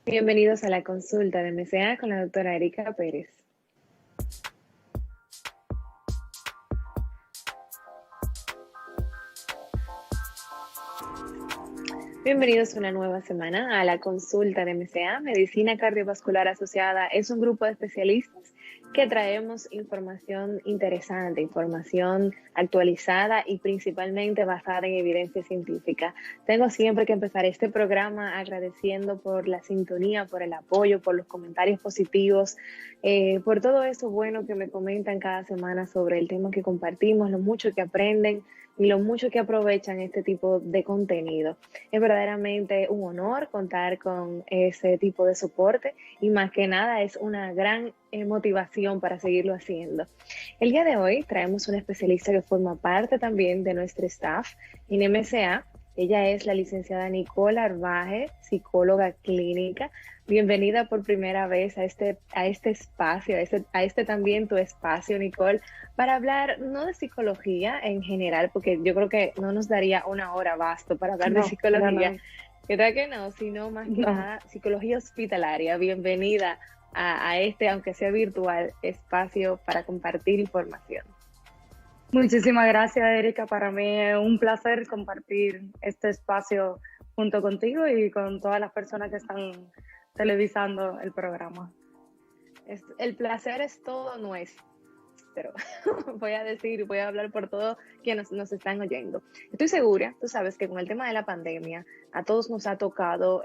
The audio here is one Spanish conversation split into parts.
Bienvenidos a la consulta de MCA con la doctora Erika Pérez. Bienvenidos una nueva semana a la consulta de MCA. Medicina Cardiovascular Asociada es un grupo de especialistas que traemos información interesante, información actualizada y principalmente basada en evidencia científica. Tengo siempre que empezar este programa agradeciendo por la sintonía, por el apoyo, por los comentarios positivos, por todo eso bueno que me comentan cada semana sobre el tema que compartimos, lo mucho que aprenden y lo mucho que aprovechan este tipo de contenido. Es verdaderamente un honor contar con ese tipo de soporte y más que nada es una gran motivación para seguirlo haciendo. El día de hoy traemos una especialista que forma parte también de nuestro staff en MCA. Ella es la licenciada Nicole Arbaje, psicóloga clínica. Bienvenida por primera vez a este espacio, a este también tu espacio, Nicole, para hablar no de psicología en general, porque yo creo que no nos daría una hora basto para hablar de psicología, ¿verdad que no? Sino más que nada psicología hospitalaria. Bienvenida a este, aunque sea virtual, espacio para compartir información. Muchísimas gracias, Erika. Para mí es un placer compartir este espacio junto contigo y con todas las personas que están televisando el programa. El placer es todo nuestro. Voy a hablar por todos quienes nos están oyendo. Estoy segura, tú sabes que con el tema de la pandemia, a todos nos ha tocado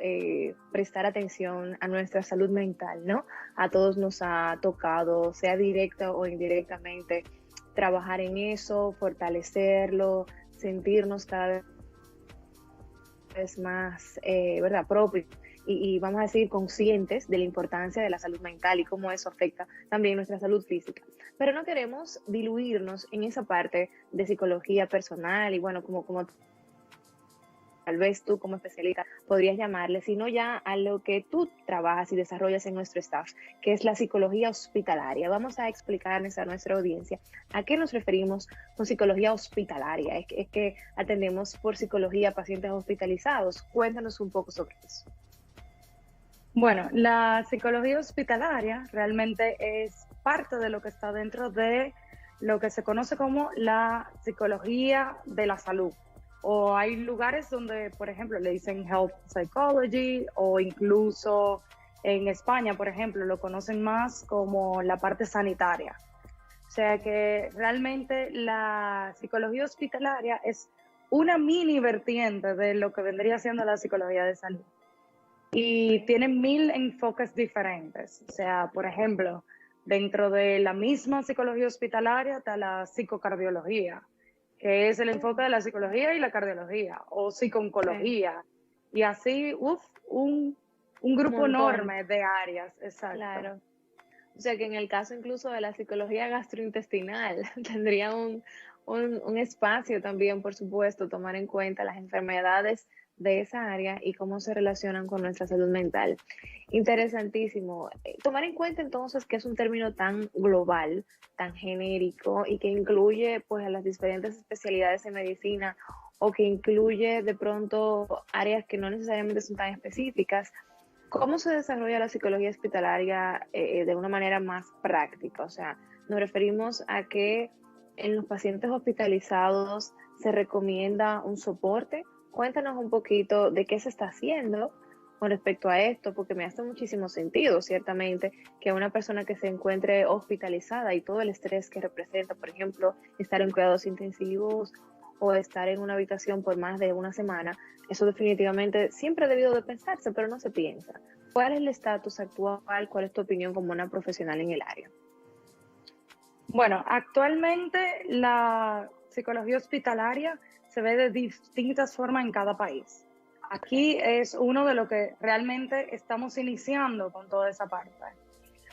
prestar atención a nuestra salud mental, ¿no? A todos nos ha tocado, sea directa o indirectamente, trabajar en eso, fortalecerlo, sentirnos cada vez más, ¿verdad?, propios y vamos a decir conscientes de la importancia de la salud mental y cómo eso afecta también nuestra salud física. Pero no queremos diluirnos en esa parte de psicología personal y bueno, como tal vez tú como especialista podrías llamarle, sino ya a lo que tú trabajas y desarrollas en nuestro staff, que es la psicología hospitalaria. Vamos a explicarles a nuestra audiencia a qué nos referimos con psicología hospitalaria. Es que atendemos por psicología a pacientes hospitalizados. Cuéntanos un poco sobre eso. Bueno, la psicología hospitalaria realmente es parte de lo que está dentro de lo que se conoce como la psicología de la salud. O hay lugares donde, por ejemplo, le dicen health psychology, o incluso en España, por ejemplo, lo conocen más como la parte sanitaria. O sea que realmente la psicología hospitalaria es una mini vertiente de lo que vendría siendo la psicología de salud. Y tiene 1000 enfoques diferentes. O sea, por ejemplo, dentro de la misma psicología hospitalaria está la psicocardiología, que es el enfoque de la psicología y la cardiología, o psicooncología, y así, un grupo enorme de áreas, exacto. Claro. O sea que en el caso incluso de la psicología gastrointestinal tendría un espacio también, por supuesto, tomar en cuenta las enfermedades de esa área y cómo se relacionan con nuestra salud mental. Interesantísimo. Tomar en cuenta entonces que es un término tan global, tan genérico y que incluye pues a las diferentes especialidades en medicina o que incluye de pronto áreas que no necesariamente son tan específicas. ¿Cómo se desarrolla la psicología hospitalaria de una manera más práctica? O sea, nos referimos a que en los pacientes hospitalizados se recomienda un soporte. Cuéntanos un poquito de qué se está haciendo con respecto a esto, porque me hace muchísimo sentido, ciertamente, que una persona que se encuentre hospitalizada y todo el estrés que representa, por ejemplo, estar en cuidados intensivos o estar en una habitación por más de una semana, eso definitivamente siempre ha debido de pensarse, pero no se piensa. ¿Cuál es el estatus actual? ¿Cuál es tu opinión como una profesional en el área? Bueno, actualmente la psicología hospitalaria se ve de distintas formas en cada país. Aquí es uno de lo que realmente estamos iniciando con toda esa parte.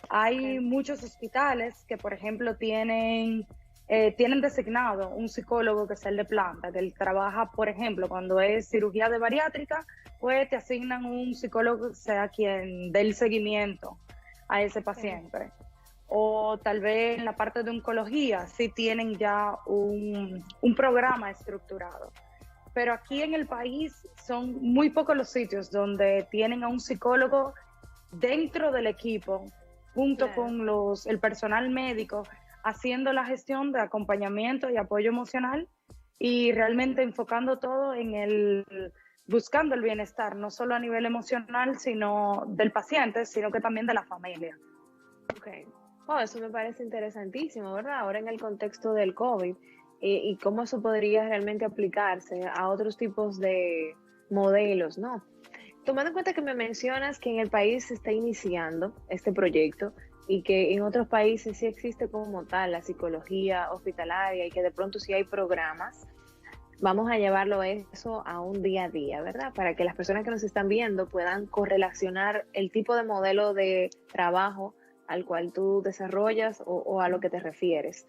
Hay muchos hospitales que, por ejemplo, tienen designado un psicólogo que es el de planta, que él trabaja, por ejemplo, cuando es cirugía de bariátrica, pues te asignan un psicólogo que sea quien dé el seguimiento a ese paciente. O tal vez en la parte de oncología sí tienen ya un programa estructurado. Pero aquí en el país son muy pocos los sitios donde tienen a un psicólogo dentro del equipo, junto con el personal médico, haciendo la gestión de acompañamiento y apoyo emocional y realmente enfocando todo buscando el bienestar, no solo a nivel emocional, sino del paciente, sino que también de la familia. Ok. Oh, eso me parece interesantísimo, ¿verdad? Ahora en el contexto del COVID y cómo eso podría realmente aplicarse a otros tipos de modelos, ¿no? Tomando en cuenta que me mencionas que en el país se está iniciando este proyecto y que en otros países sí existe como tal la psicología hospitalaria y que de pronto sí hay programas, vamos a llevarlo eso a un día a día, ¿verdad? Para que las personas que nos están viendo puedan correlacionar el tipo de modelo de trabajo al cual tú desarrollas o a lo que te refieres.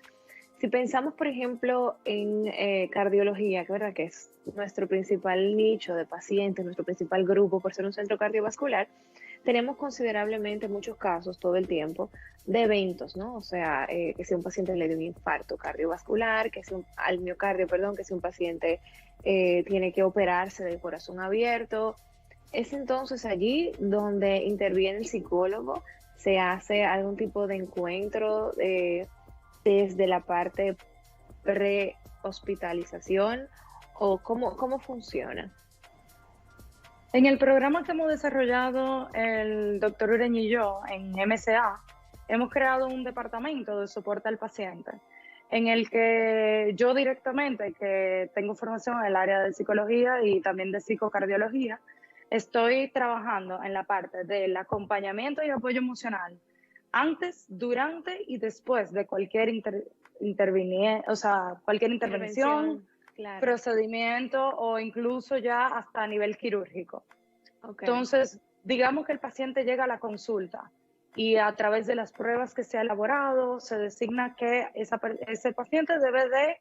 Si pensamos, por ejemplo, en cardiología, que verdad que es nuestro principal nicho de pacientes, nuestro principal grupo por ser un centro cardiovascular, tenemos considerablemente muchos casos todo el tiempo de eventos, ¿no? O sea, que si un paciente le dio un infarto cardiovascular, al miocardio, perdón, que si un paciente tiene que operarse del corazón abierto. Es entonces allí donde interviene el psicólogo, se hace algún tipo de encuentro desde la parte pre-hospitalización o cómo funciona. En el programa que hemos desarrollado el doctor Ureña y yo en MCA, hemos creado un departamento de soporte al paciente en el que yo directamente, que tengo formación en el área de psicología y también de psicocardiología, estoy trabajando en la parte del acompañamiento y apoyo emocional antes, durante y después de cualquier cualquier intervención, claro, procedimiento o incluso ya hasta a nivel quirúrgico. Okay. Entonces, digamos que el paciente llega a la consulta y a través de las pruebas que se ha elaborado se designa que ese paciente debe de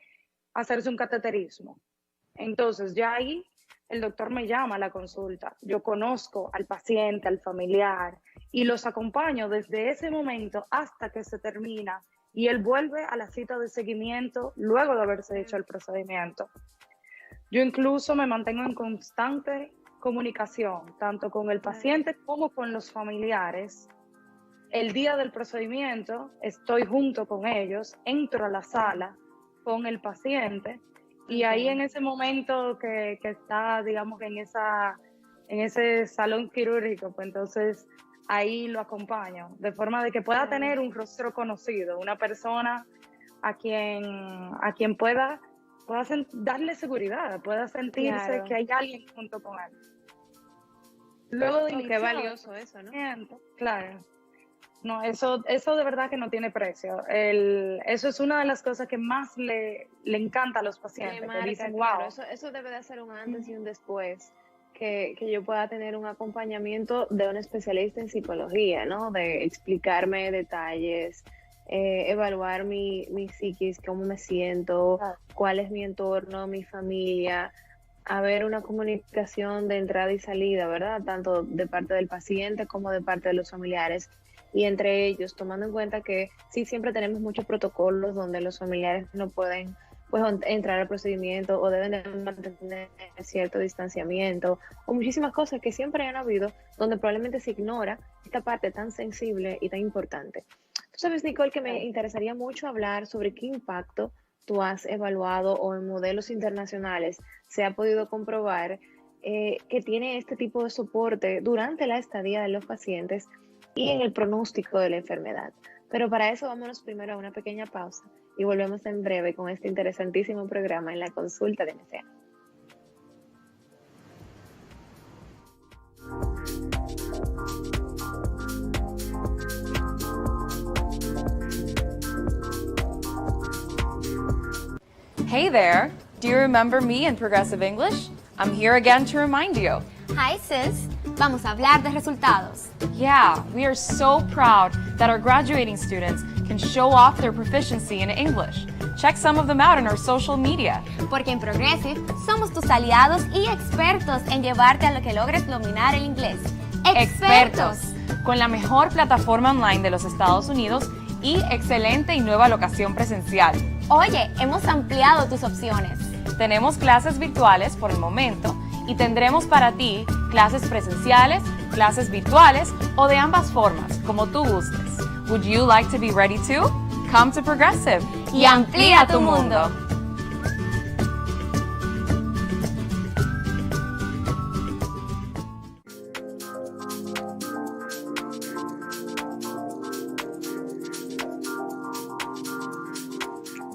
hacerse un cateterismo. Entonces, ya ahí el doctor me llama a la consulta, yo conozco al paciente, al familiar y los acompaño desde ese momento hasta que se termina y él vuelve a la cita de seguimiento luego de haberse hecho el procedimiento. Yo incluso me mantengo en constante comunicación, tanto con el paciente como con los familiares. El día del procedimiento estoy junto con ellos, entro a la sala con el paciente y ahí en ese momento que está, digamos, en ese salón quirúrgico, pues entonces ahí lo acompaño, de forma de que pueda tener un rostro conocido, una persona a quien pueda darle seguridad, pueda sentirse que hay alguien junto con él. Luego de qué valioso eso, ¿no? Claro. No, eso de verdad que no tiene precio. Eso es una de las cosas que más le encanta a los pacientes. Que dicen, claro, wow. Eso debe de ser un antes y un después. Que yo pueda tener un acompañamiento de un especialista en psicología, ¿no? De explicarme detalles, evaluar mi psiquis, cómo me siento, cuál es mi entorno, mi familia, haber una comunicación de entrada y salida, ¿verdad? Tanto de parte del paciente como de parte de los familiares. Y entre ellos, tomando en cuenta que sí siempre tenemos muchos protocolos donde los familiares no pueden pues entrar al procedimiento o deben de mantener cierto distanciamiento o muchísimas cosas que siempre han habido donde probablemente se ignora esta parte tan sensible y tan importante. Tú sabes, Nicole, que me interesaría mucho hablar sobre qué impacto tú has evaluado o en modelos internacionales se ha podido comprobar que tiene este tipo de soporte durante la estadía de los pacientes y en el pronóstico de la enfermedad. Pero para eso vámonos primero a una pequeña pausa y volvemos en breve con este interesantísimo programa en la consulta de MCA. Hey there! Do you remember me in Progressive English? I'm here again to remind you. Hi sis, vamos a hablar de resultados. Yeah, we are so proud that our graduating students can show off their proficiency in English. Check some of them out on our social media. Porque en Progressive somos tus aliados y expertos en llevarte a lo que logres dominar el inglés. ¡Expertos! Con la mejor plataforma online de los Estados Unidos y excelente y nueva locación presencial. Oye, hemos ampliado tus opciones. Tenemos clases virtuales por el momento y tendremos para ti clases presenciales clases virtuales o de ambas formas, como tú gustes. Would you like to be ready too? Come to Progressive y amplía tu mundo.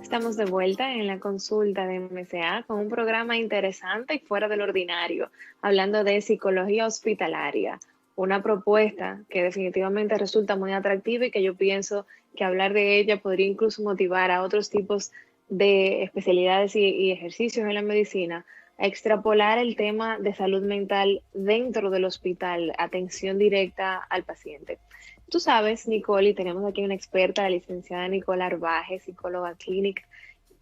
Estamos de vuelta en la consulta de MCA con un programa interesante y fuera del ordinario, hablando de psicología hospitalaria, una propuesta que definitivamente resulta muy atractiva y que yo pienso que hablar de ella podría incluso motivar a otros tipos de especialidades y ejercicios en la medicina a extrapolar el tema de salud mental dentro del hospital, atención directa al paciente. Tú sabes, Nicole, y tenemos aquí una experta, la licenciada Nicole Arbaje, psicóloga clínica,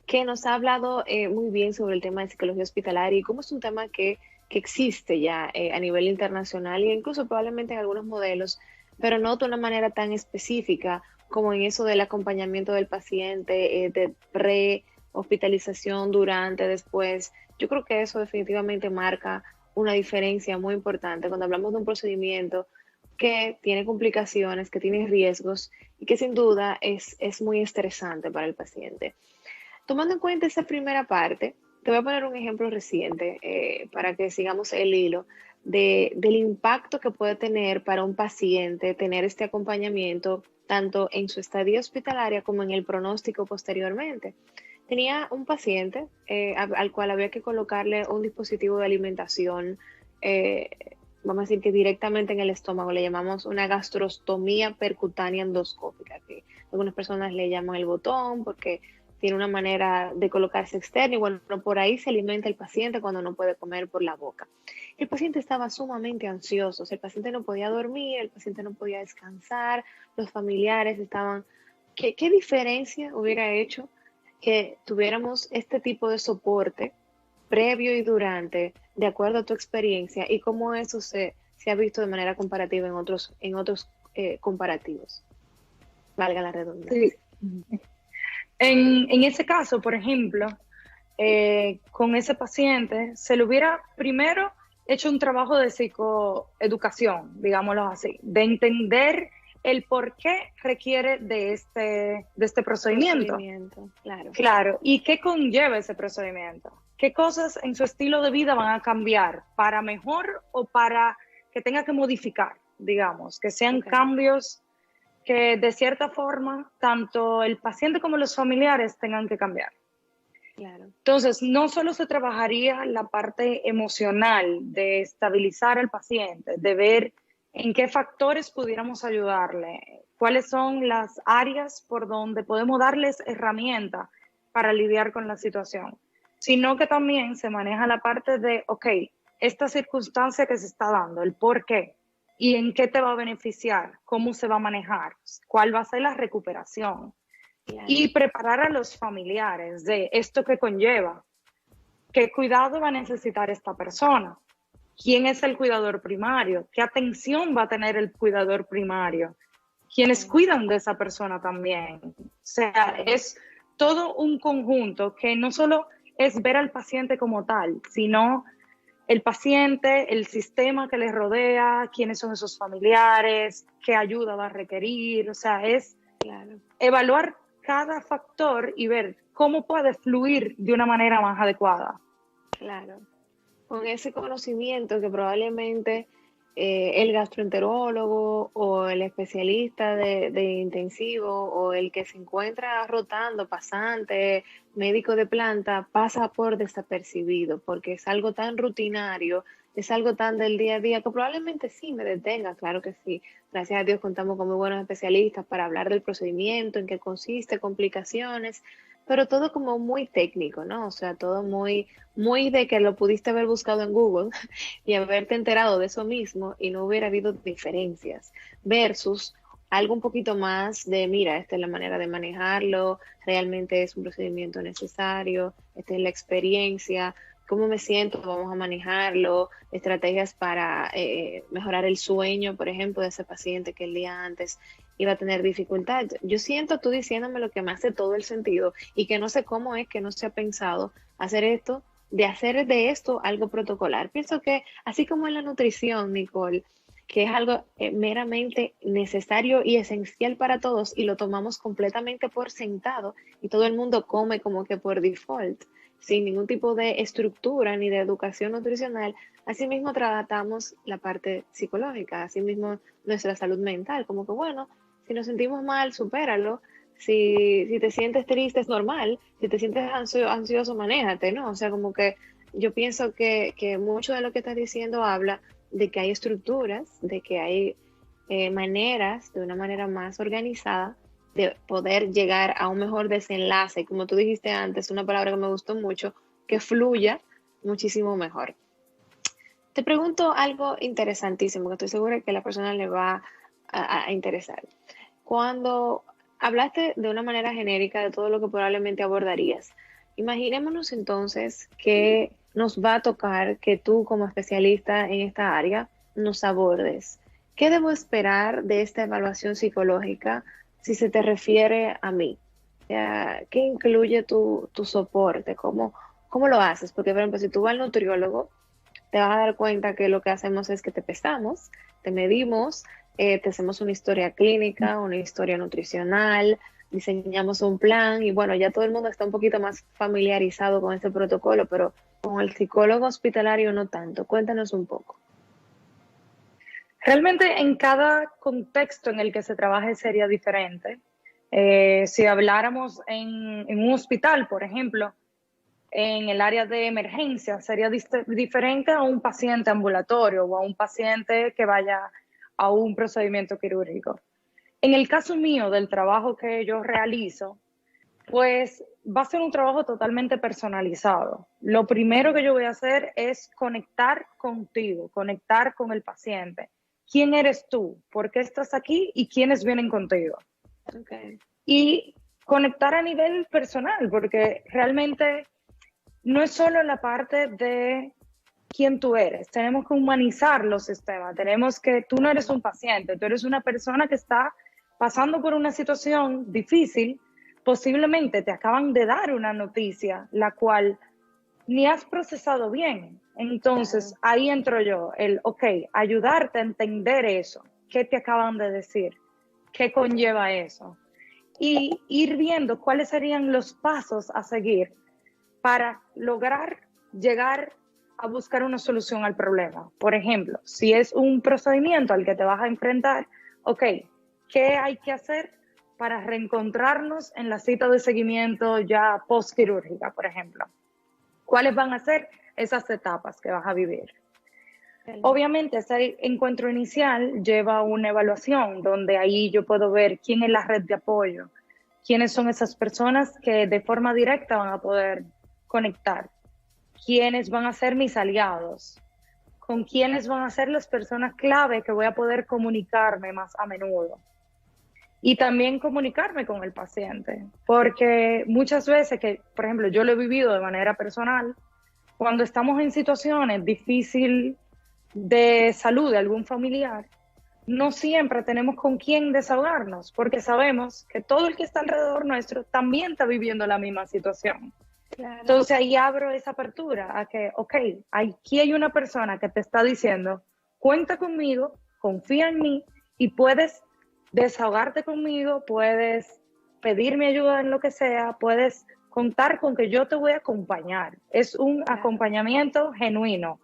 que nos ha hablado muy bien sobre el tema de psicología hospitalaria y cómo es un tema que existe ya a nivel internacional e incluso probablemente en algunos modelos, pero no de una manera tan específica como en eso del acompañamiento del paciente, de pre-hospitalización, durante, después. Yo creo que eso definitivamente marca una diferencia muy importante cuando hablamos de un procedimiento que tiene complicaciones, que tiene riesgos y que sin duda es muy estresante para el paciente. Tomando en cuenta esa primera parte, te voy a poner un ejemplo reciente para que sigamos el hilo del impacto que puede tener para un paciente tener este acompañamiento tanto en su estadía hospitalaria como en el pronóstico posteriormente. Tenía un paciente al cual había que colocarle un dispositivo de alimentación, vamos a decir que directamente en el estómago, le llamamos una gastrostomía percutánea endoscópica, que algunas personas le llaman el botón porque tiene una manera de colocarse externa y bueno, por ahí se alimenta el paciente cuando no puede comer por la boca. El paciente estaba sumamente ansioso, o sea, el paciente no podía dormir, el paciente no podía descansar, los familiares estaban... ¿Qué diferencia hubiera hecho que tuviéramos este tipo de soporte previo y durante, de acuerdo a tu experiencia, y cómo eso se ha visto de manera comparativa en otros comparativos? Valga la redundancia. Sí. En ese caso, por ejemplo, con ese paciente, se le hubiera primero hecho un trabajo de psicoeducación, digámoslo así, de entender el por qué requiere de este procedimiento. Claro. ¿Y qué conlleva ese procedimiento? ¿Qué cosas en su estilo de vida van a cambiar para mejor o para que tenga que modificar, digamos, que sean cambios que de cierta forma tanto el paciente como los familiares tengan que cambiar? Claro. Entonces, no solo se trabajaría la parte emocional de estabilizar al paciente, de ver en qué factores pudiéramos ayudarle, cuáles son las áreas por donde podemos darles herramientas para lidiar con la situación, sino que también se maneja la parte de, ok, esta circunstancia que se está dando, el por qué, y en qué te va a beneficiar, cómo se va a manejar, cuál va a ser la recuperación. Claro. Y preparar a los familiares de esto que conlleva, qué cuidado va a necesitar esta persona, quién es el cuidador primario, qué atención va a tener el cuidador primario, quiénes cuidan de esa persona también. O sea, es todo un conjunto que no solo es ver al paciente como tal, sino el paciente, el sistema que le rodea, quiénes son esos familiares, qué ayuda va a requerir. O sea, es evaluar cada factor y ver cómo puede fluir de una manera más adecuada. Claro. Con ese conocimiento que probablemente el gastroenterólogo o el especialista de intensivo o el que se encuentra rotando, pasante, médico de planta, pasa por desapercibido porque es algo tan rutinario, es algo tan del día a día que probablemente sí me detenga, claro que sí. Gracias a Dios contamos con muy buenos especialistas para hablar del procedimiento, en qué consiste, complicaciones, pero todo como muy técnico, ¿no? O sea, todo muy de que lo pudiste haber buscado en Google y haberte enterado de eso mismo y no hubiera habido diferencias versus algo un poquito más de, mira, esta es la manera de manejarlo, realmente es un procedimiento necesario, esta es la experiencia, cómo me siento, vamos a manejarlo, estrategias para mejorar el sueño, por ejemplo, de ese paciente que el día antes iba a tener dificultad. Yo siento tú diciéndome lo que me hace todo el sentido y que no sé cómo es que no se ha pensado hacer esto, de hacer de esto algo protocolar. Pienso que así como en la nutrición, Nicole, que es algo meramente necesario y esencial para todos y lo tomamos completamente por sentado y todo el mundo come como que por default, sin ningún tipo de estructura ni de educación nutricional. Asimismo tratamos la parte psicológica, asimismo nuestra salud mental, como que bueno, si nos sentimos mal, supéralo. Si te sientes triste es normal, si te sientes ansioso, manéjate, ¿no? O sea, como que yo pienso que mucho de lo que estás diciendo habla de que hay estructuras, de que hay maneras, de una manera más organizada, de poder llegar a un mejor desenlace. Como tú dijiste antes, una palabra que me gustó mucho, que fluya muchísimo mejor. Te pregunto algo interesantísimo, que estoy segura que a la persona le va a interesar. Cuando hablaste de una manera genérica de todo lo que probablemente abordarías, imaginémonos entonces que nos va a tocar que tú como especialista en esta área nos abordes. ¿Qué debo esperar de esta evaluación psicológica si se te refiere a mí? O sea, ¿qué incluye tu soporte? ¿Cómo lo haces? Porque, por ejemplo, si tú vas al nutriólogo, te vas a dar cuenta que lo que hacemos es que te pesamos, te medimos, te hacemos una historia clínica, una historia nutricional, diseñamos un plan y bueno, ya todo el mundo está un poquito más familiarizado con este protocolo, pero con el psicólogo hospitalario no tanto. Cuéntanos un poco. Realmente en cada contexto en el que se trabaje sería diferente. Si habláramos en un hospital, por ejemplo, en el área de emergencia, sería diferente a un paciente ambulatorio o a un paciente que vaya a un procedimiento quirúrgico. En el caso mío del trabajo que yo realizo, pues va a ser un trabajo totalmente personalizado. Lo primero que yo voy a hacer es conectar contigo, conectar con el paciente. ¿Quién eres tú? ¿Por qué estás aquí? ¿Y quiénes vienen contigo? Okay. Y conectar a nivel personal, porque realmente no es solo la parte de quién tú eres. Tenemos que humanizar los sistemas. Tenemos que, tú no eres un paciente, tú eres una persona que está pasando por una situación difícil. Posiblemente te acaban de dar una noticia, la cual ni has procesado bien. Entonces, ahí entro yo, ayudarte a entender eso. ¿Qué te acaban de decir? ¿Qué conlleva eso? Y ir viendo cuáles serían los pasos a seguir para lograr llegar a buscar una solución al problema. Por ejemplo, si es un procedimiento al que te vas a enfrentar, ¿qué hay que hacer para reencontrarnos en la cita de seguimiento ya postquirúrgica, por ejemplo? ¿Cuáles van a ser esas etapas que vas a vivir? Obviamente, ese encuentro inicial lleva una evaluación donde ahí yo puedo ver quién es la red de apoyo, quiénes son esas personas que de forma directa van a poder conectar, quiénes van a ser mis aliados, con quiénes van a ser las personas clave que voy a poder comunicarme más a menudo. Y también comunicarme con el paciente, porque muchas veces que, por ejemplo, yo lo he vivido de manera personal, cuando estamos en situaciones difíciles de salud de algún familiar, no siempre tenemos con quién desahogarnos, porque sabemos que todo el que está alrededor nuestro también está viviendo la misma situación. Claro. Entonces ahí abro esa apertura a que, aquí hay una persona que te está diciendo, cuenta conmigo, confía en mí y puedes desahogarte conmigo, puedes pedirme ayuda en lo que sea, puedes contar con que yo te voy a acompañar. Es un acompañamiento genuino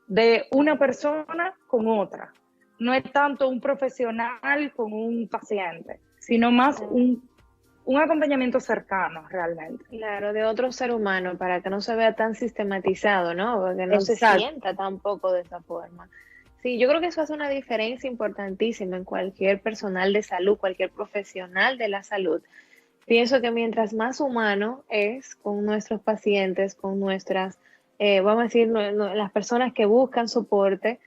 de una persona con otra. No es tanto un profesional con un paciente, sino más un acompañamiento cercano realmente. Claro, de otro ser humano, para que no se vea tan sistematizado, ¿no? Porque no se sienta tampoco de esa forma. Sí, yo creo que eso hace una diferencia importantísima en cualquier personal de salud, cualquier profesional de la salud. Pienso que mientras más humano es con nuestros pacientes, con nuestras, vamos a decir, las personas que buscan soporte,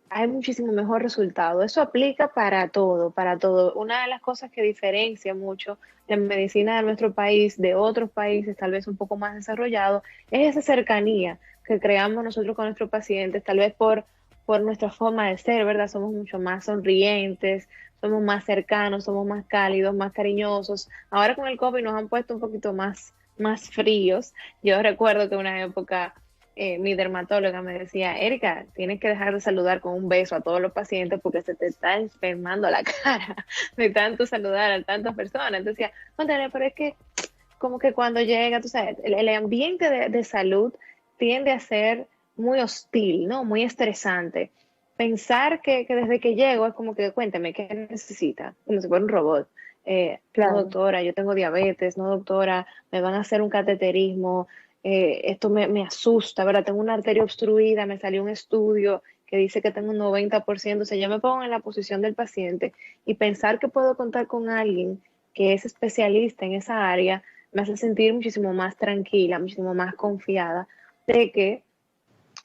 hay muchísimo mejor resultado. Eso aplica para todo, para todo. Una de las cosas que diferencia mucho la medicina de nuestro país de otros países, tal vez un poco más desarrollados, es esa cercanía que creamos nosotros con nuestros pacientes, tal vez por nuestra forma de ser, ¿verdad? Somos mucho más sonrientes, somos más cercanos, somos más cálidos, más cariñosos. Ahora con el COVID nos han puesto un poquito más fríos. Yo recuerdo que una época mi dermatóloga me decía, Erika, tienes que dejar de saludar con un beso a todos los pacientes porque se te está enfermando la cara de tanto saludar a tantas personas. Entonces decía, cuéntale, pero es que como que cuando llega, tú sabes, el ambiente de salud tiende a ser muy hostil, ¿no? Muy estresante. Pensar que desde que llego es como que, cuéntame, ¿qué necesita? Como si fuera un robot. Claro. No, doctora, yo tengo diabetes, no, doctora, me van a hacer un cateterismo, esto me asusta, ¿verdad? Tengo una arteria obstruida, me salió un estudio que dice que tengo un 90%, o sea, yo me pongo en la posición del paciente y pensar que puedo contar con alguien que es especialista en esa área me hace sentir muchísimo más tranquila, muchísimo más confiada de que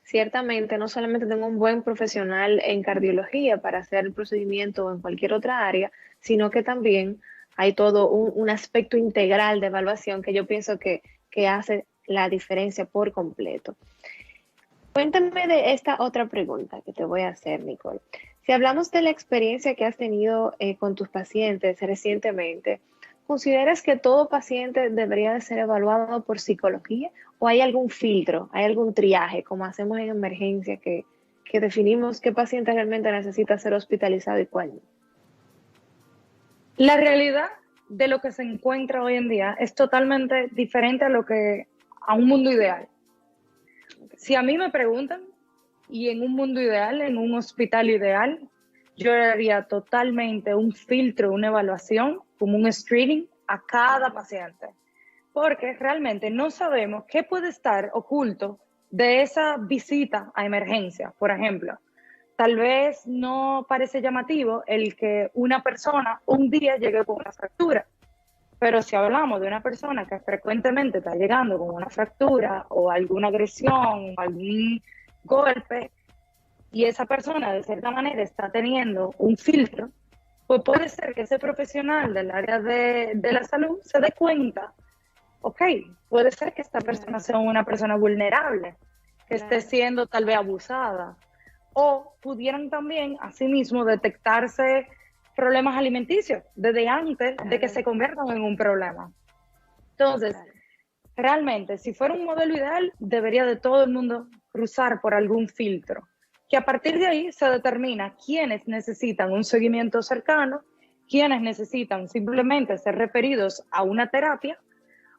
ciertamente no solamente tengo un buen profesional en cardiología para hacer el procedimiento o en cualquier otra área, sino que también hay todo un aspecto integral de evaluación que yo pienso que hace la diferencia por completo. Cuéntame de esta otra pregunta que te voy a hacer, Nicole. Si hablamos de la experiencia que has tenido con tus pacientes recientemente, ¿consideras que todo paciente debería de ser evaluado por psicología o hay algún filtro, hay algún triaje, como hacemos en emergencia, que definimos qué paciente realmente necesita ser hospitalizado y cuál no? La realidad de lo que se encuentra hoy en día es totalmente diferente a un mundo ideal. Si a mí me preguntan, y en un mundo ideal, en un hospital ideal, yo haría totalmente un filtro, una evaluación, como un screening a cada paciente, porque realmente no sabemos qué puede estar oculto de esa visita a emergencia. Por ejemplo, tal vez no parece llamativo el que una persona un día llegue con una fractura, pero si hablamos de una persona que frecuentemente está llegando con una fractura o alguna agresión o algún golpe, y esa persona de cierta manera está teniendo un filtro, pues puede ser que ese profesional del área de la salud se dé cuenta, ok, puede ser que esta persona sea una persona vulnerable, que esté siendo tal vez abusada, o pudieran también asimismo detectarse problemas alimenticios desde antes de que se conviertan en un problema. Entonces, realmente, si fuera un modelo ideal, debería de todo el mundo cruzar por algún filtro, que a partir de ahí se determina quiénes necesitan un seguimiento cercano, quiénes necesitan simplemente ser referidos a una terapia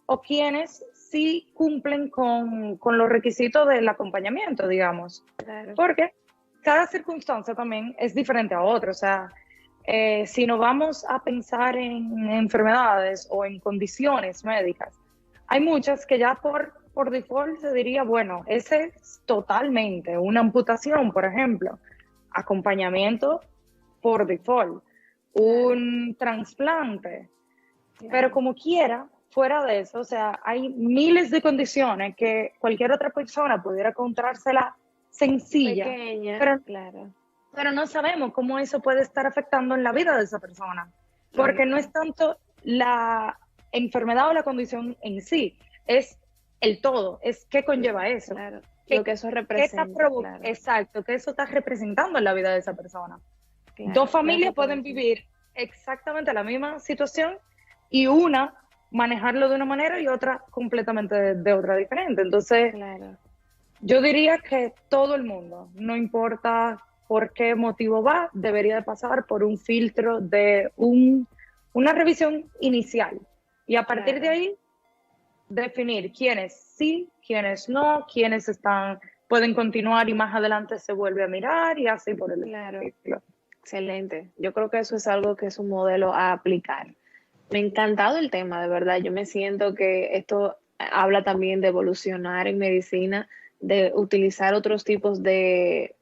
o quienes sí cumplen con los requisitos del acompañamiento, digamos. Claro. Porque cada circunstancia también es diferente a otra. O sea, si nos vamos a pensar en enfermedades o en condiciones médicas, hay muchas que ya por default se diría, bueno, ese es totalmente una amputación, por ejemplo, acompañamiento por default, un trasplante, pero como quiera, fuera de eso, o sea, hay miles de condiciones que cualquier otra persona pudiera encontrársela sencilla, Pequeña, pero, claro. pero no sabemos cómo eso puede estar afectando en la vida de esa persona, porque no es tanto la enfermedad o la condición en sí, es el todo, es qué conlleva eso. Claro, lo que eso representa. Claro. Exacto, que eso está representando en la vida de esa persona. Claro, dos familias claro, pueden vivir exactamente la misma situación y una manejarlo de una manera y otra completamente de otra diferente. Entonces, claro. Yo diría que todo el mundo, no importa por qué motivo va, debería de pasar por un filtro de una revisión inicial. Y a partir de ahí, definir quiénes sí, quiénes no, quiénes pueden continuar y más adelante se vuelve a mirar y así por el estilo. Excelente. Yo creo que eso es algo que es un modelo a aplicar. Me ha encantado el tema, de verdad. Yo me siento que esto habla también de evolucionar en medicina, de utilizar otros tipos de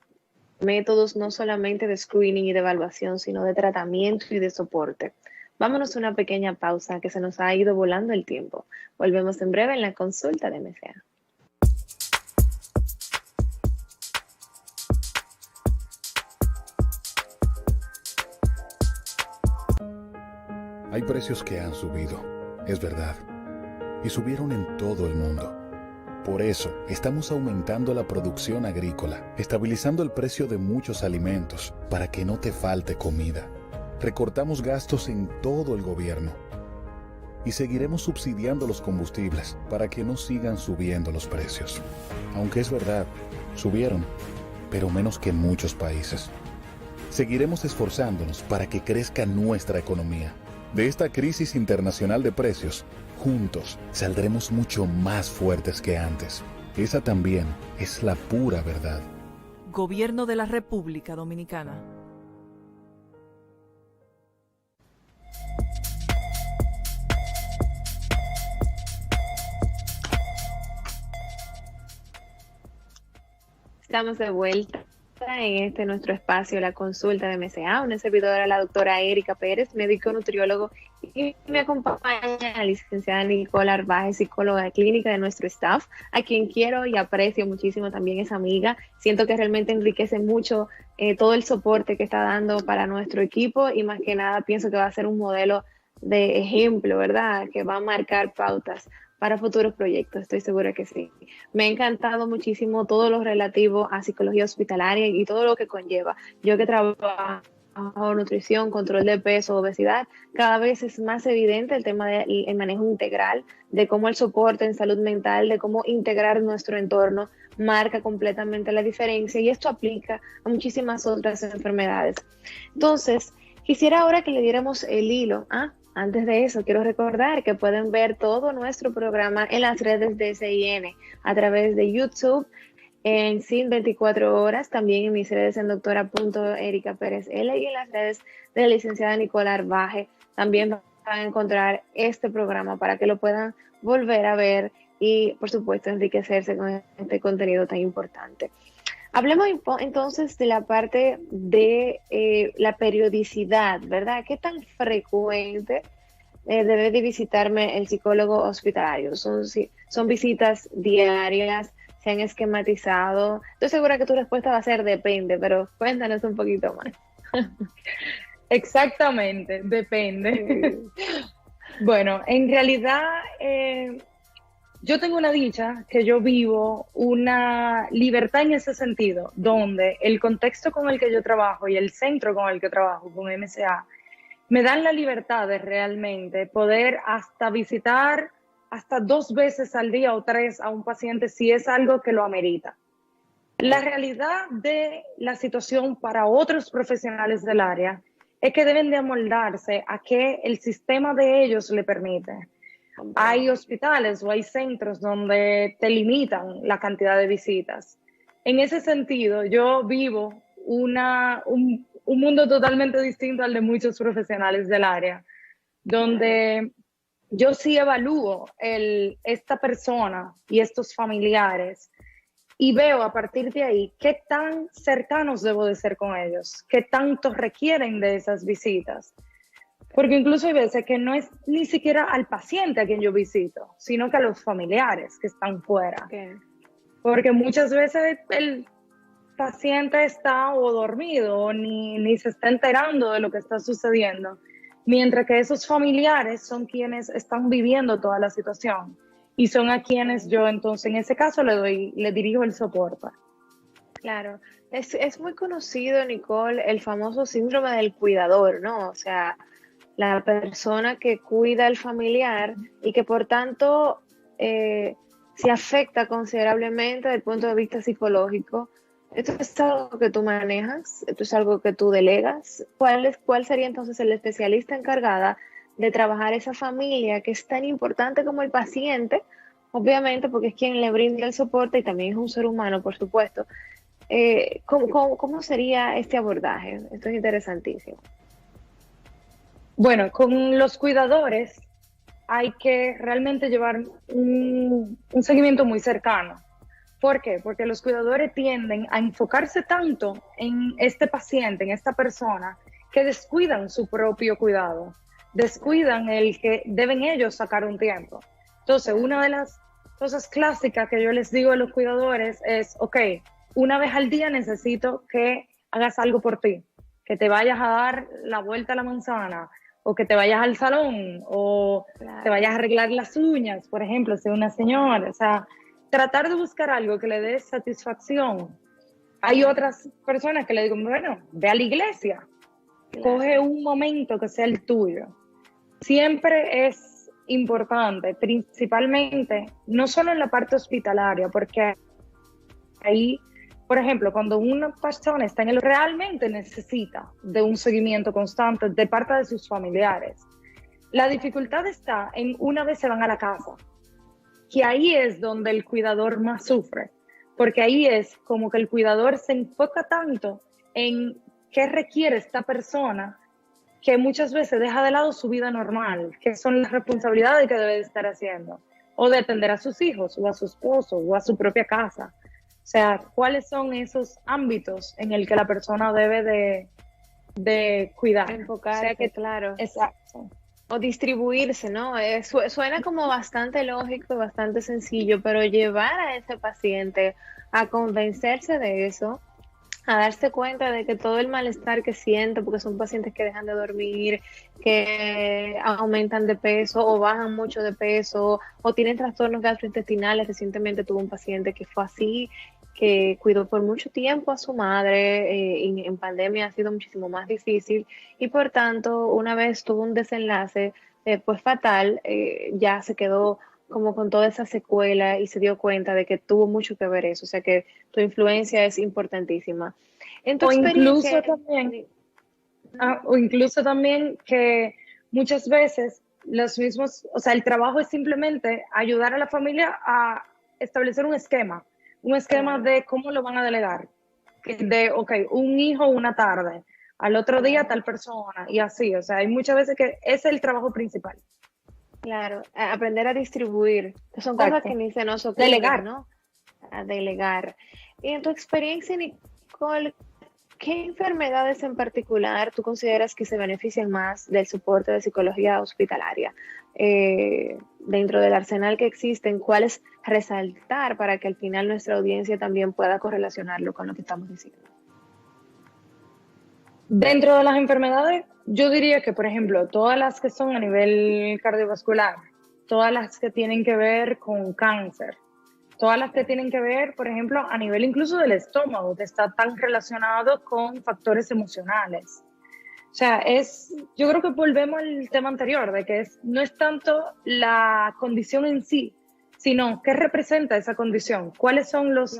métodos, no solamente de screening y de evaluación, sino de tratamiento y de soporte. Vámonos a una pequeña pausa que se nos ha ido volando el tiempo. Volvemos en breve en la consulta de MCA. Hay precios que han subido, es verdad, y subieron en todo el mundo. Por eso, estamos aumentando la producción agrícola, estabilizando el precio de muchos alimentos para que no te falte comida. Recortamos gastos en todo el gobierno. y seguiremos subsidiando los combustibles para que no sigan subiendo los precios. Aunque es verdad, subieron, pero menos que en muchos países. Seguiremos esforzándonos para que crezca nuestra economía. De esta crisis internacional de precios, juntos saldremos mucho más fuertes que antes. Esa también es la pura verdad. Gobierno de la República Dominicana. Estamos de vuelta en este nuestro espacio, la consulta de MCA. Una servidora, la doctora Erika Pérez, médico nutriólogo, y me acompaña la licenciada Nicole Arbaje, psicóloga clínica de nuestro staff, a quien quiero y aprecio muchísimo, también es amiga. Siento que realmente enriquece mucho todo el soporte que está dando para nuestro equipo, y más que nada pienso que va a ser un modelo de ejemplo, ¿verdad? Que va a marcar pautas para futuros proyectos, estoy segura que sí. Me ha encantado muchísimo todo lo relativo a psicología hospitalaria y todo lo que conlleva. Yo que trabajo nutrición, control de peso, obesidad, cada vez es más evidente el tema del manejo integral, de cómo el soporte en salud mental, de cómo integrar nuestro entorno marca completamente la diferencia, y esto aplica a muchísimas otras enfermedades. Entonces, quisiera ahora que le diéramos el hilo. Antes de eso, quiero recordar que pueden ver todo nuestro programa en las redes de SIN, a través de YouTube, en SIN 24 horas, también en mis redes en doctora.ericapérezl y en las redes de la licenciada Nicole Arbaje. También van a encontrar este programa para que lo puedan volver a ver y, por supuesto, enriquecerse con este contenido tan importante. Hablemos entonces de la parte de la periodicidad, ¿verdad? ¿Qué tan frecuente debe de visitarme el psicólogo hospitalario? ¿Son visitas diarias? ¿Se han esquematizado? Estoy segura que tu respuesta va a ser depende, pero cuéntanos un poquito más. Exactamente, depende. Bueno, en realidad yo tengo una dicha que yo vivo una libertad en ese sentido, donde el contexto con el que yo trabajo y el centro con el que trabajo, con MCA, me dan la libertad de realmente poder hasta visitar hasta 2 veces al día o 3 a un paciente si es algo que lo amerita. La realidad de la situación para otros profesionales del área es que deben de amoldarse a que el sistema de ellos le permite. Hay hospitales o hay centros donde te limitan la cantidad de visitas. En ese sentido, yo vivo un mundo totalmente distinto al de muchos profesionales del área, donde yo sí evalúo esta persona y estos familiares y veo a partir de ahí qué tan cercanos debo de ser con ellos, qué tanto requieren de esas visitas. Porque incluso hay veces que no es ni siquiera al paciente a quien yo visito, sino que a los familiares que están fuera. Okay. Porque muchas veces el paciente está o dormido o ni se está enterando de lo que está sucediendo, mientras que esos familiares son quienes están viviendo toda la situación y son a quienes yo entonces en ese caso le dirijo el soporte. Claro, es muy conocido, Nicole, el famoso síndrome del cuidador, ¿no? O sea, la persona que cuida al familiar y que por tanto se afecta considerablemente desde el punto de vista psicológico. ¿Esto es algo que tú manejas? ¿Esto es algo que tú delegas? ¿Cuál sería entonces el especialista encargada de trabajar esa familia que es tan importante como el paciente? Obviamente, porque es quien le brinda el soporte y también es un ser humano, por supuesto. ¿Cómo sería este abordaje? Esto es interesantísimo. Bueno, con los cuidadores hay que realmente llevar un seguimiento muy cercano. ¿Por qué? Porque los cuidadores tienden a enfocarse tanto en este paciente, en esta persona, que descuidan su propio cuidado, descuidan el que deben ellos sacar un tiempo. Entonces, una de las cosas clásicas que yo les digo a los cuidadores es, ok, una vez al día necesito que hagas algo por ti, que te vayas a dar la vuelta a la manzana, o que te vayas al salón, o te vayas a arreglar las uñas, por ejemplo, si una señora, o sea, tratar de buscar algo que le dé satisfacción. Hay otras personas que le digo, bueno, ve a la iglesia, coge un momento que sea el tuyo. Siempre es importante, principalmente, no solo en la parte hospitalaria, porque ahí, por ejemplo, cuando una persona está en el realmente necesita de un seguimiento constante de parte de sus familiares. La dificultad está en una vez se van a la casa, que ahí es donde el cuidador más sufre, porque ahí es como que el cuidador se enfoca tanto en qué requiere esta persona que muchas veces deja de lado su vida normal, que son las responsabilidades que debe de estar haciendo, o de atender a sus hijos, o a su esposo, o a su propia casa. O sea, ¿cuáles son esos ámbitos en el que la persona debe de cuidar? Enfocarse, o sea que, claro. Exacto. O distribuirse, ¿no? Suena como bastante lógico y bastante sencillo, pero llevar a ese paciente a convencerse de eso, a darse cuenta de que todo el malestar que siente, porque son pacientes que dejan de dormir, que aumentan de peso o bajan mucho de peso, o tienen trastornos gastrointestinales. Recientemente tuve un paciente que fue así, que cuidó por mucho tiempo a su madre, en pandemia ha sido muchísimo más difícil, y por tanto, una vez tuvo un desenlace pues fatal, ya se quedó como con toda esa secuela y se dio cuenta de que tuvo mucho que ver eso, o sea que tu influencia es importantísima. En tu O incluso experiencia, también, o incluso también que muchas veces los mismos, o sea, el trabajo es simplemente ayudar a la familia a establecer un esquema de cómo lo van a delegar, de, ok, un hijo una tarde, al otro día tal persona, y así, o sea, hay muchas veces que ese es el trabajo principal. claro, aprender a distribuir, que son cosas Exacto. que ni se nos ocurren, Delegar. ¿no? A delegar. Y en tu experiencia, Nicole, ¿qué enfermedades en particular tú consideras que se benefician más del soporte de psicología hospitalaria? Dentro del arsenal que existen, ¿cuáles resaltar para que al final nuestra audiencia también pueda correlacionarlo con lo que estamos diciendo? Dentro de las enfermedades, yo diría que, por ejemplo, todas las que son a nivel cardiovascular, todas las que tienen que ver con cáncer, todas las que tienen que ver, por ejemplo, a nivel incluso del estómago, que está tan relacionado con factores emocionales. O sea, yo creo que volvemos al tema anterior, de que no es tanto la condición en sí, sino qué representa esa condición, cuáles son los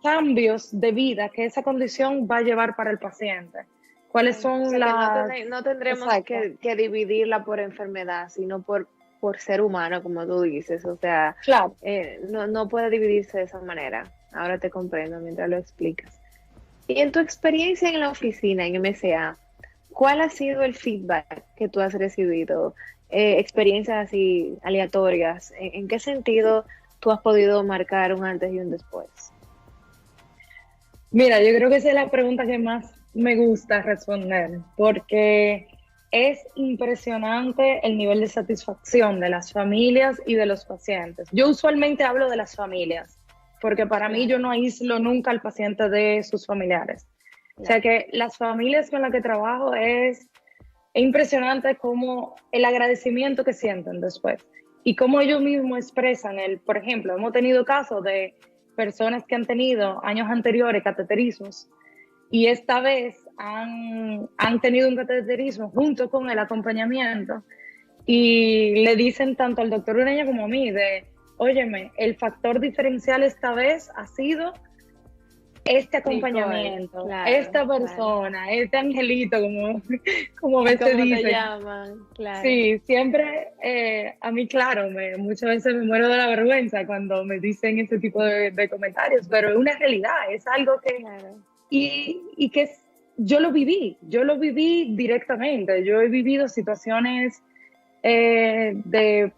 cambios de vida que esa condición va a llevar para el paciente. ¿Cuáles son o sea, las...? que no tendremos que dividirla por enfermedad, sino por ser humano, como tú dices. O sea, claro. No puede dividirse de esa manera. Ahora te comprendo mientras lo explicas. Y en tu experiencia en la oficina, en MSA, ¿cuál ha sido el feedback que tú has recibido? Experiencias así aleatorias. ¿En qué sentido tú has podido marcar un antes y un después? Mira, yo creo que esa es la pregunta que más me gusta responder, porque es impresionante el nivel de satisfacción de las familias y de los pacientes. Yo usualmente hablo de las familias, porque para mí yo no aíslo nunca al paciente de sus familiares. O sea que las familias con las que trabajo es impresionante como el agradecimiento que sienten después y cómo ellos mismos expresan por ejemplo, hemos tenido casos de personas que han tenido años anteriores cateterismos y esta vez han tenido un cateterismo junto con el acompañamiento y le dicen tanto al doctor Ureña como a mí óyeme, el factor diferencial esta vez ha sido este acompañamiento, esta persona, este angelito, como a veces dicen. Te llaman, claro. Sí, siempre, a mí, claro, muchas veces me muero de la vergüenza cuando me dicen ese tipo de comentarios, pero es una realidad, es algo que... Claro. Y que yo lo viví directamente, yo he vivido situaciones de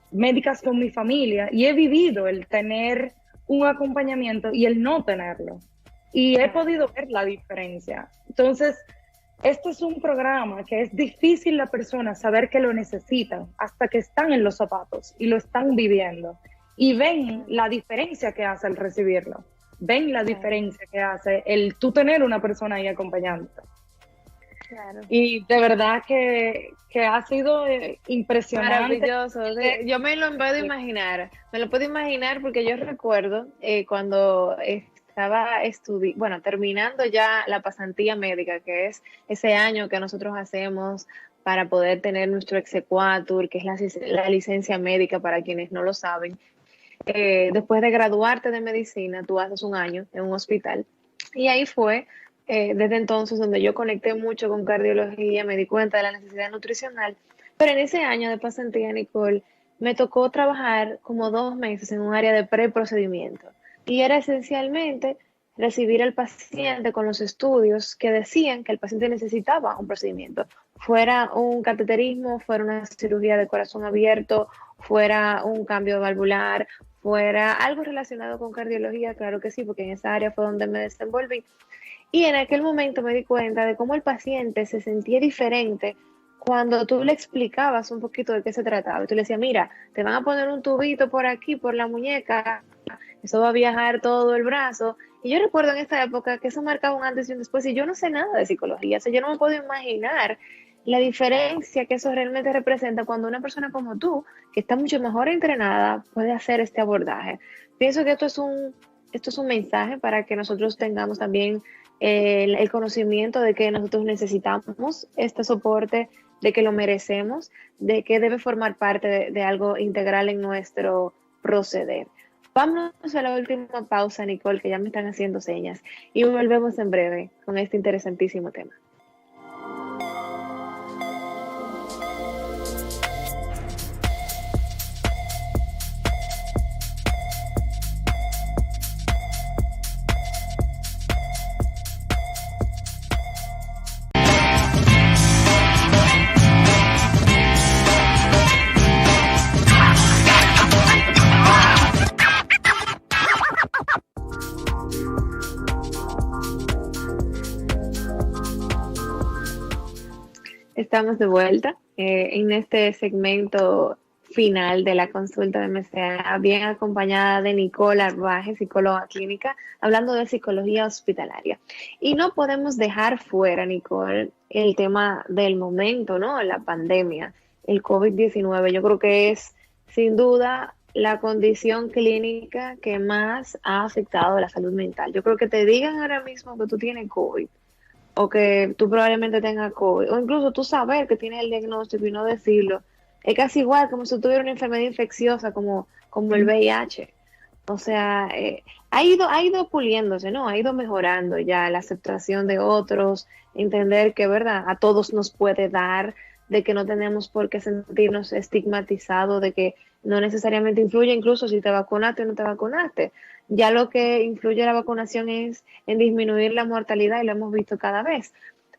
médicas con mi familia y he vivido el tener un acompañamiento y el no tenerlo. Y he podido ver la diferencia. Entonces, este es un programa que es difícil la persona saber que lo necesitan hasta que están en los zapatos y lo están viviendo. Y ven la diferencia que hace el recibirlo. Ven la diferencia que hace el tú tener una persona ahí acompañándote. Claro. Y de verdad que ha sido impresionante. Maravilloso. Yo me lo puedo imaginar porque yo recuerdo cuando estaba terminando ya la pasantía médica, que es ese año que nosotros hacemos para poder tener nuestro exequatur, que es la licencia médica para quienes no lo saben. Después de graduarte de medicina, tú haces un año en un hospital. Y ahí fue, desde entonces, donde yo conecté mucho con cardiología, me di cuenta de la necesidad nutricional. Pero en ese año de pasantía, Nicole, me tocó trabajar como 2 meses en un área de preprocedimiento. Y era esencialmente recibir al paciente con los estudios que decían que el paciente necesitaba un procedimiento. Fuera un cateterismo, fuera una cirugía de corazón abierto, fuera un cambio valvular, fuera algo relacionado con cardiología, claro que sí, porque en esa área fue donde me desenvolví. Y en aquel momento me di cuenta de cómo el paciente se sentía diferente cuando tú le explicabas un poquito de qué se trataba. Y tú le decías, mira, te van a poner un tubito por aquí, por la muñeca, eso va a viajar todo el brazo. Y yo recuerdo en esta época que eso marcaba un antes y un después, y yo no sé nada de psicología, o sea, yo no me puedo imaginar la diferencia que eso realmente representa cuando una persona como tú, que está mucho mejor entrenada, puede hacer este abordaje. Pienso que esto es un mensaje para que nosotros tengamos también el conocimiento de que nosotros necesitamos este soporte, de que lo merecemos, de que debe formar parte de algo integral en nuestro proceder. Vamos a la última pausa, Nicole, que ya me están haciendo señas, y volvemos en breve con este interesantísimo tema. Estamos de vuelta en este segmento final de la consulta de MCA, bien acompañada de Nicole Arbaje, psicóloga clínica, hablando de psicología hospitalaria. Y no podemos dejar fuera, Nicole, el tema del momento, ¿no? La pandemia, el COVID-19. Yo creo que es, sin duda, la condición clínica que más ha afectado a la salud mental. Yo creo que te digan ahora mismo que tú tienes COVID, o que tú probablemente tengas COVID, o incluso tú saber que tienes el diagnóstico y no decirlo, es casi igual como si tuviera una enfermedad infecciosa como el VIH. O sea, ha ido puliéndose, ¿no? Ha ido mejorando ya la aceptación de otros, entender que, ¿verdad?, a todos nos puede dar, de que no tenemos por qué sentirnos estigmatizados, de que no necesariamente influye incluso si te vacunaste o no te vacunaste. Ya lo que influye la vacunación es en disminuir la mortalidad y lo hemos visto cada vez.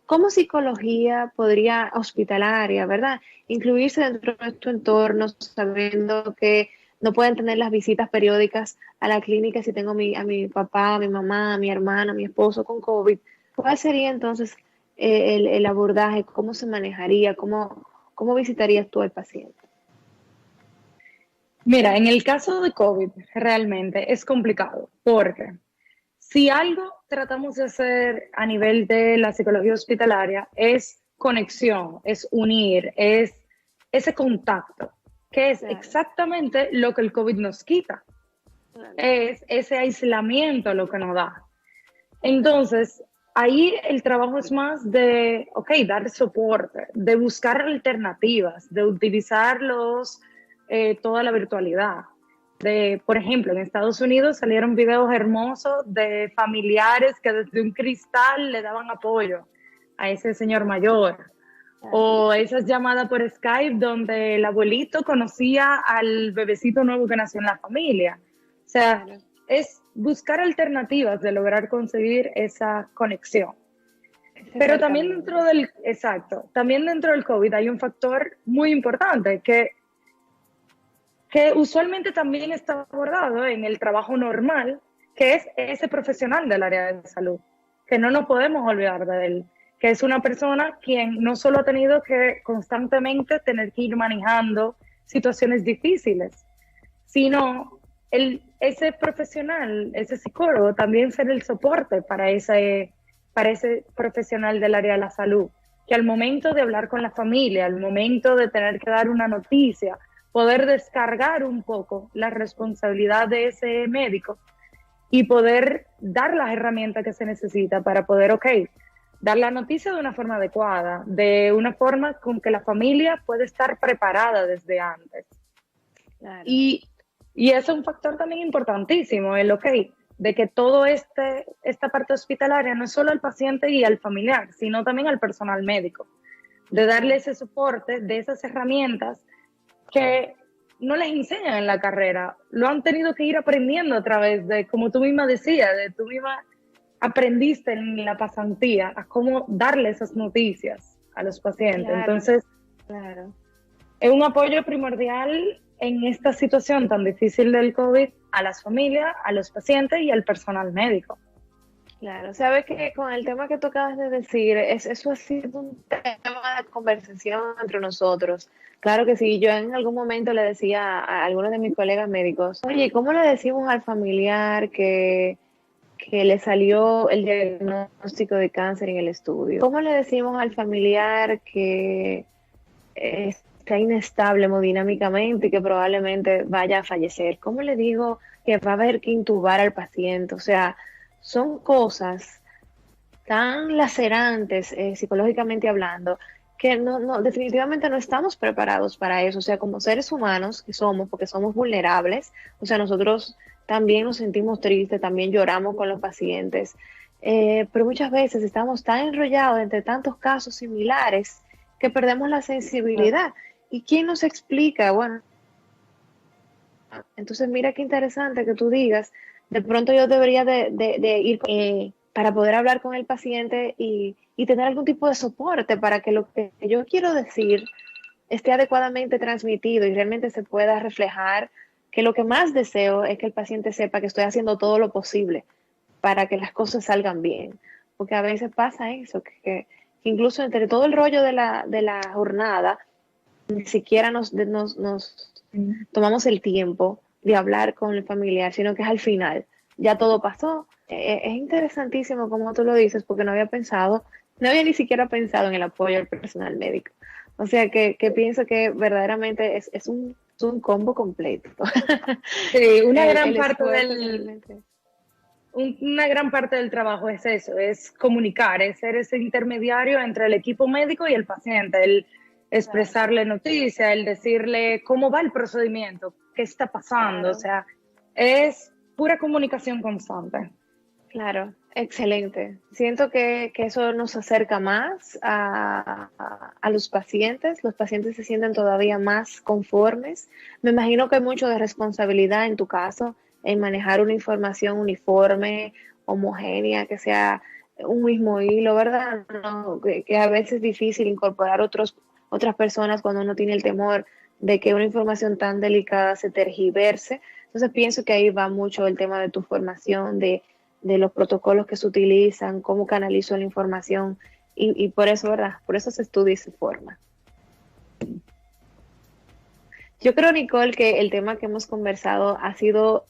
¿Cómo psicología podría hospitalaria, verdad, incluirse dentro de tu entorno, sabiendo que no pueden tener las visitas periódicas a la clínica si tengo a mi papá, a mi mamá, a mi hermana, a mi esposo con COVID? ¿Cuál sería entonces el abordaje? ¿Cómo se manejaría? ¿Cómo visitarías tú al paciente? Mira, en el caso de COVID realmente es complicado porque si algo tratamos de hacer a nivel de la psicología hospitalaria es conexión, es unir, es ese contacto, que es exactamente lo que el COVID nos quita. Es ese aislamiento lo que nos da. Entonces, ahí el trabajo es más de, dar soporte, de buscar alternativas, de utilizar toda la virtualidad. Por ejemplo, en Estados Unidos salieron videos hermosos de familiares que desde un cristal le daban apoyo a ese señor mayor. O esas llamadas por Skype donde el abuelito conocía al bebecito nuevo que nació en la familia. O sea, es buscar alternativas de lograr conseguir esa conexión. Pero también también dentro del COVID hay un factor muy importante que usualmente también está abordado en el trabajo normal, que es ese profesional del área de salud, que no nos podemos olvidar de él, que es una persona quien no solo ha tenido que constantemente tener que ir manejando situaciones difíciles, sino ese profesional, ese psicólogo, también ser el soporte para ese profesional del área de la salud, que al momento de hablar con la familia, al momento de tener que dar una noticia, poder descargar un poco la responsabilidad de ese médico y poder dar las herramientas que se necesita para poder, dar la noticia de una forma adecuada, de una forma con que la familia puede estar preparada desde antes. Claro. Y eso es un factor también importantísimo, de que todo esta parte hospitalaria no es solo al paciente y al familiar, sino también al personal médico, de darle ese soporte, de esas herramientas que no les enseñan en la carrera, lo han tenido que ir aprendiendo a través de, como tú misma decías, de tú misma aprendiste en la pasantía a cómo darle esas noticias a los pacientes. Claro, entonces, claro. Es un apoyo primordial en esta situación tan difícil del COVID a las familias, a los pacientes y al personal médico. Claro, sabes que con el tema que tú acabas de decir, eso ha sido un tema de conversación entre nosotros. Claro que sí, yo en algún momento le decía a algunos de mis colegas médicos, oye, ¿cómo le decimos al familiar que le salió el diagnóstico de cáncer en el estudio? ¿Cómo le decimos al familiar que está inestable hemodinámicamente y que probablemente vaya a fallecer? ¿Cómo le digo que va a haber que intubar al paciente? O sea, son cosas tan lacerantes psicológicamente hablando que definitivamente no estamos preparados para eso. O sea, como seres humanos que somos, porque somos vulnerables, o sea, nosotros también nos sentimos tristes, también lloramos con los pacientes, pero muchas veces estamos tan enrollados entre tantos casos similares que perdemos la sensibilidad. ¿Y quién nos explica? Bueno, entonces mira qué interesante que tú digas, de pronto yo debería de ir para poder hablar con el paciente y tener algún tipo de soporte para que lo que yo quiero decir esté adecuadamente transmitido y realmente se pueda reflejar, que lo que más deseo es que el paciente sepa que estoy haciendo todo lo posible para que las cosas salgan bien. Porque a veces pasa eso, que incluso entre todo el rollo de la jornada, ni siquiera nos tomamos el tiempo de hablar con el familiar, sino que es al final. Ya todo pasó. Es interesantísimo como tú lo dices, porque no había ni siquiera pensado en el apoyo al personal médico. O sea que pienso que verdaderamente es un combo completo. Sí, una gran parte del trabajo es eso, es comunicar, es ser ese intermediario entre el equipo médico y el paciente, el expresarle noticias, el decirle cómo va el procedimiento, qué está pasando, Claro. O sea, es pura comunicación constante. Claro, excelente. Siento que eso nos acerca más a los pacientes se sienten todavía más conformes. Me imagino que hay mucho de responsabilidad en tu caso, en manejar una información uniforme, homogénea, que sea un mismo hilo, ¿verdad? No, que a veces es difícil incorporar otras personas cuando uno tiene el temor de que una información tan delicada se tergiverse. Entonces pienso que ahí va mucho el tema de tu formación, de los protocolos que se utilizan, cómo canalizo la información y por eso, ¿verdad? Por eso se estudia y se forma. Yo creo, Nicole, que el tema que hemos conversado ha sido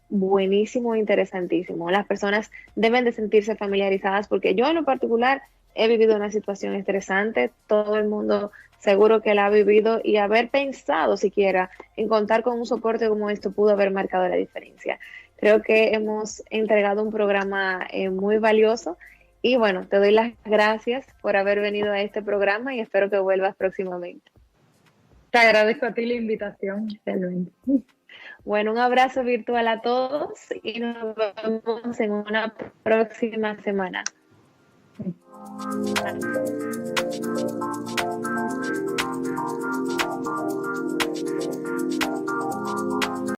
buenísimo e interesantísimo. Las personas deben de sentirse familiarizadas porque yo en lo particular he vivido una situación estresante, todo el mundo seguro que la ha vivido y haber pensado siquiera en contar con un soporte como esto pudo haber marcado la diferencia. Creo que hemos entregado un programa muy valioso y bueno, te doy las gracias por haber venido a este programa y espero que vuelvas próximamente. Te agradezco a ti la invitación, realmente. Bueno, un abrazo virtual a todos y nos vemos en una próxima semana.